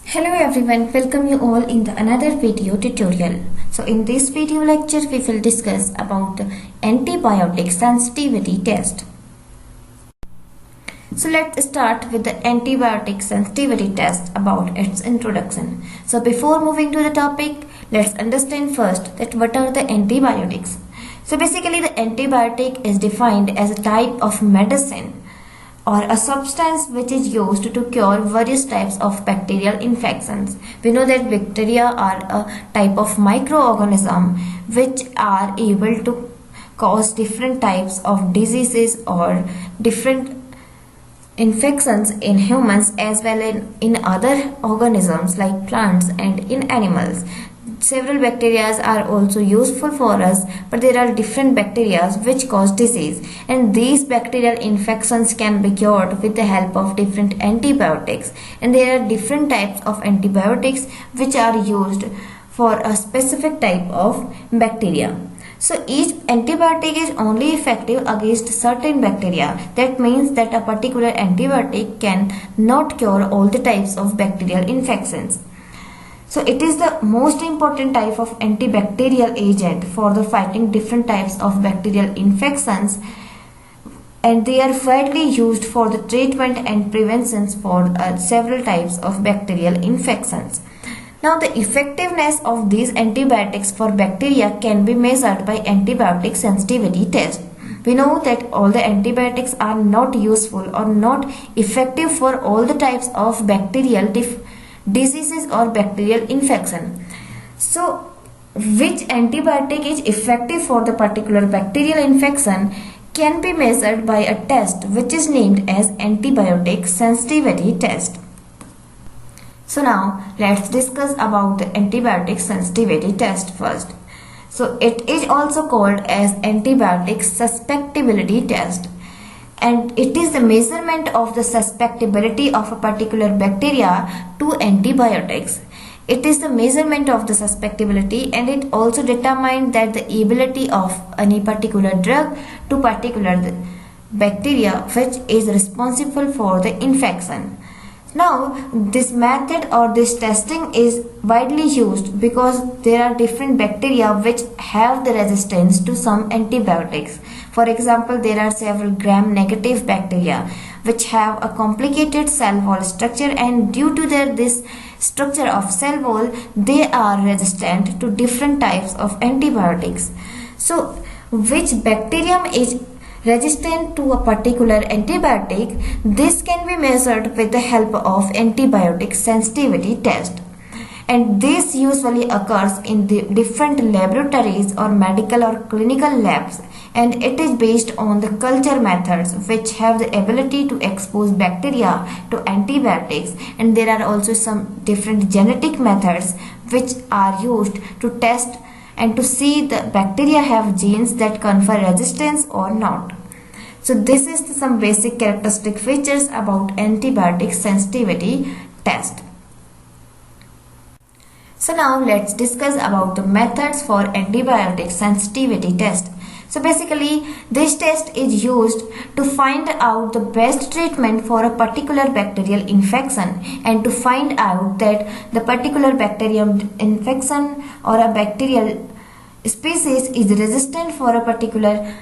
Hello everyone, welcome you all in the another video tutorial. So in this video lecture we will discuss about the antibiotic sensitivity test. So let's start with the antibiotic sensitivity test about its introduction. So before moving to the topic, let's understand first that what are the antibiotics. So basically the antibiotic is defined as a type of medicine or a substance which is used to cure various types of bacterial infections. We know that bacteria are a type of microorganism which are able to cause different types of diseases or different infections in humans as well as in other organisms like plants and in animals. Several bacteria are also useful for us, but there are different bacteria which cause disease, and these bacterial infections can be cured with the help of different antibiotics. And there are different types of antibiotics which are used for a specific type of bacteria. So each antibiotic is only effective against certain bacteria. That means that a particular antibiotic can not cure all the types of bacterial infections. So it is the most important type of antibacterial agent for the fighting different types of bacterial infections, and they are widely used for the treatment and preventions for several types of bacterial infections. Now the effectiveness of these antibiotics for bacteria can be measured by antibiotic sensitivity test. We know that all the antibiotics are not useful or not effective for all the types of bacterial diseases or bacterial infection. So which antibiotic is effective for the particular bacterial infection can be measured by a test which is named as antibiotic sensitivity test. So now let's discuss about the antibiotic sensitivity test first. So it is also called as antibiotic susceptibility test, and it is the measurement of the susceptibility of a particular bacteria to antibiotics. It is the measurement of the susceptibility, and it also determines that the ability of any particular drug to particular bacteria which is responsible for the infection. Now this method or this testing is widely used because there are different bacteria which have the resistance to some antibiotics. For example, there are several gram-negative bacteria which have a complicated cell wall structure, and due to this structure of cell wall, they are resistant to different types of antibiotics. So which bacterium is resistant to a particular antibiotic, this can be measured with the help of antibiotic sensitivity test. And this usually occurs in the different laboratories or medical or clinical labs, and it is based on the culture methods which have the ability to expose bacteria to antibiotics. And there are also some different genetic methods which are used to test and to see the bacteria have genes that confer resistance or not. So this is some basic characteristic features about antibiotic sensitivity test. So now let's discuss about the methods for antibiotic sensitivity test. So basically this test is used to find out the best treatment for a particular bacterial infection, and to find out that the particular bacterial infection or a bacterial species is resistant for a particular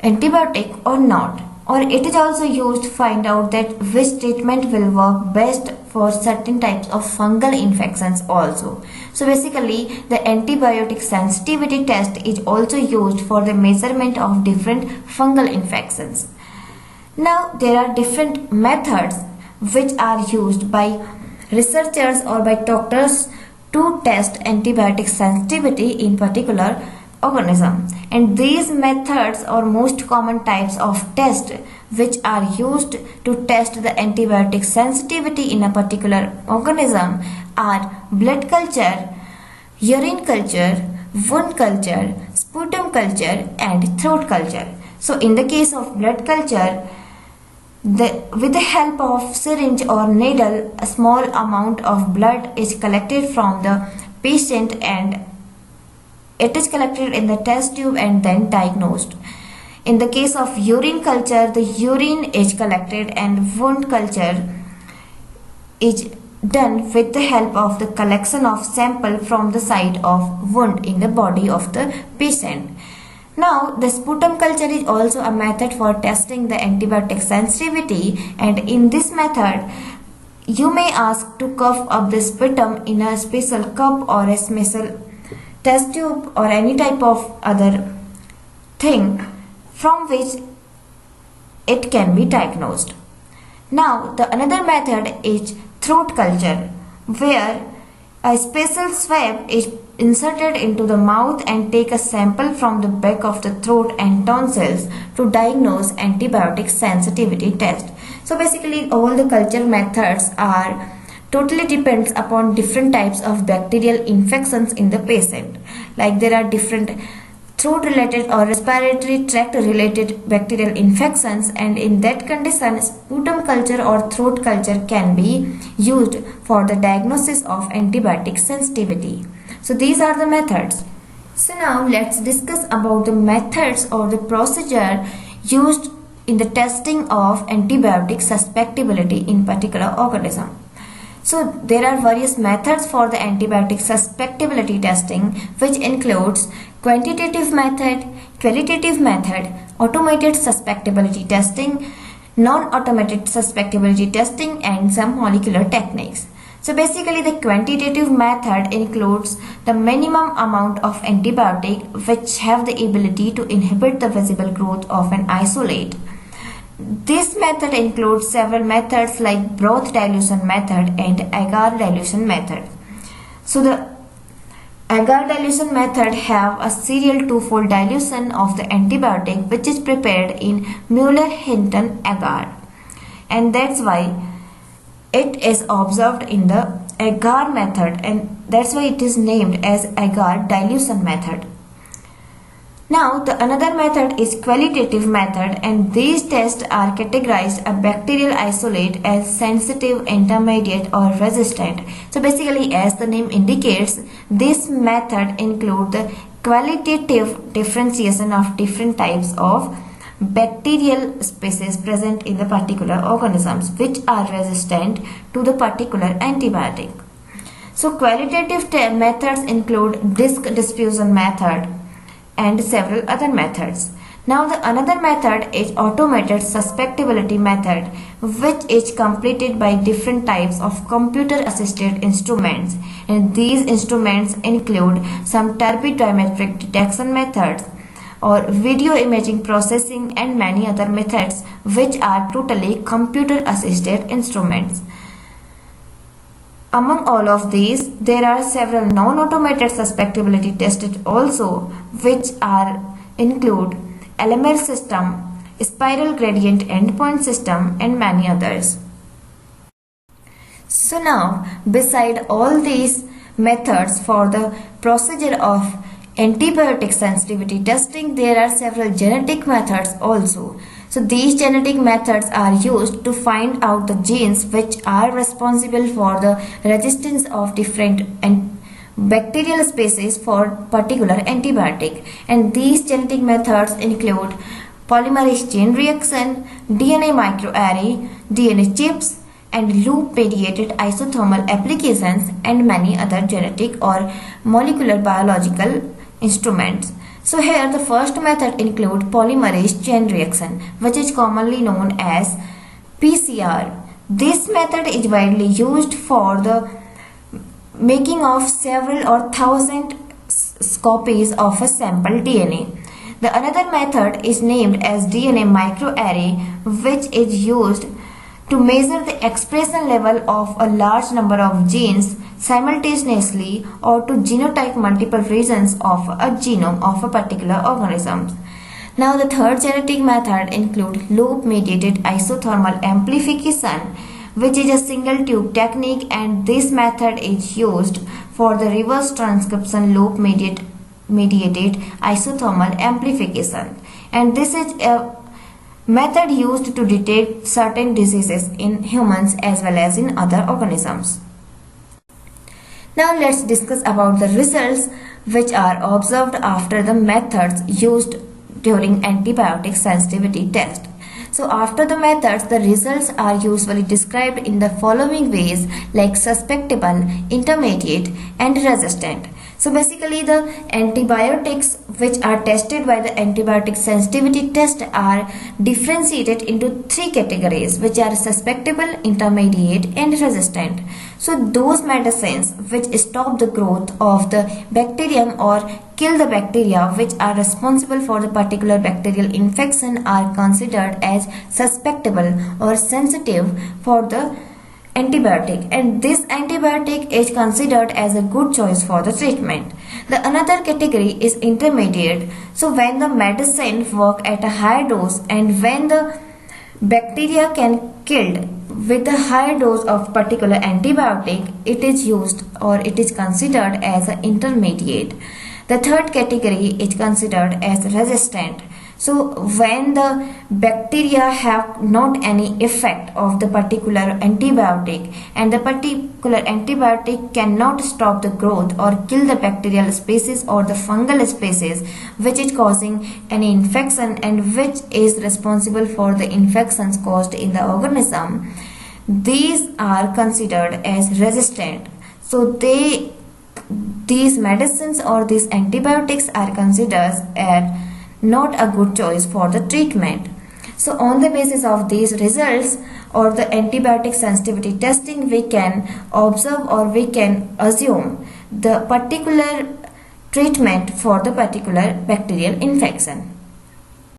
antibiotic or not. Or it is also used to find out that which treatment will work best for certain types of fungal infections also. So basically the antibiotic sensitivity test is also used for the measurement of different fungal infections. Now there are different methods which are used by researchers or by doctors to test antibiotic sensitivity in particular organism, and these methods or most common types of test which are used to test the antibiotic sensitivity in a particular organism are blood culture, urine culture, wound culture, sputum culture, and throat culture. So in the case of blood culture, with the help of syringe or needle, a small amount of blood is collected from the patient, and it is collected in the test tube and then diagnosed. In the case of urine culture, the urine is collected and wound culture is done with the help of the collection of sample from the site of wound in the body of the patient. Now, the sputum culture is also a method for testing the antibiotic sensitivity, and in this method, you may ask to cough up the sputum in a special cup or a special test tube or any type of other thing from which it can be diagnosed. Now, the another method is throat culture, where a special swab is inserted into the mouth and take a sample from the back of the throat and tonsils to diagnose antibiotic sensitivity test. So basically all the culture methods are totally depends upon different types of bacterial infections in the patient. Like there are different throat related or respiratory tract related bacterial infections, and in that condition sputum culture or throat culture can be used for the diagnosis of antibiotic sensitivity. So these are the methods. So now let's discuss about the methods or the procedure used in the testing of antibiotic susceptibility in particular organism. So there are various methods for the antibiotic susceptibility testing, which includes quantitative method, qualitative method, automated susceptibility testing, non-automated susceptibility testing, and some molecular techniques. So basically the quantitative method includes the minimum amount of antibiotic which have the ability to inhibit the visible growth of an isolate. This method includes several methods like broth dilution method and agar dilution method. So the agar dilution method have a serial twofold dilution of the antibiotic which is prepared in Mueller-Hinton agar, and that's why it is observed in the agar method, and that's why it is named as agar dilution method. Now the another method is qualitative method, and these tests are categorized a bacterial isolate as sensitive, intermediate or resistant. So basically as the name indicates, this method include the qualitative differentiation of different types of bacterial species present in the particular organisms which are resistant to the particular antibiotic. So qualitative methods include disc diffusion method and several other methods. Now the another method is automated susceptibility method, which is completed by different types of computer assisted instruments, and these instruments include some turbidimetric detection methods or video imaging processing and many other methods which are totally computer assisted instruments. Among all of these, there are several non-automated susceptibility tests also, which include LMR system, spiral gradient endpoint system, and many others. So now, beside all these methods for the procedure of antibiotic sensitivity testing, there are several genetic methods also. So these genetic methods are used to find out the genes which are responsible for the resistance of different bacterial species for particular antibiotic, and these genetic methods include polymerase chain reaction, DNA microarray, DNA chips, and loop mediated isothermal applications, and many other genetic or molecular biological instruments. So here the first method include polymerase chain reaction, which is commonly known as PCR. This method is widely used for the making of several or thousand copies of a sample DNA. The another method is named as DNA microarray, which is used to measure the expression level of a large number of genes simultaneously or to genotype multiple regions of a genome of a particular organism. Now the third genetic method includes loop mediated isothermal amplification, which is a single tube technique, and this method is used for the reverse transcription loop mediated isothermal amplification, and this is a method used to detect certain diseases in humans as well as in other organisms. Now let's discuss about the results which are observed after the methods used during antibiotic sensitivity test. So after the methods, the results are usually described in the following ways, like susceptible, intermediate and resistant. So basically the antibiotics which are tested by the antibiotic sensitivity test are differentiated into three categories, which are susceptible, intermediate and resistant. So those medicines which stop the growth of the bacterium or kill the bacteria which are responsible for the particular bacterial infection are considered as susceptible or sensitive for the antibiotic, and this antibiotic is considered as a good choice for the treatment. The another category is intermediate. So when the medicine work at a higher dose and when the bacteria can killed with a higher dose of particular antibiotic, it is used or it is considered as an intermediate. The third category is considered as resistant. So when the bacteria have not any effect of the particular antibiotic and the particular antibiotic cannot stop the growth or kill the bacterial species or the fungal species which is causing any infection and which is responsible for the infections caused in the organism, these are considered as resistant. So these medicines or these antibiotics are considered as not a good choice for the treatment. So on the basis of these results or the antibiotic sensitivity testing, we can observe or we can assume the particular treatment for the particular bacterial infection.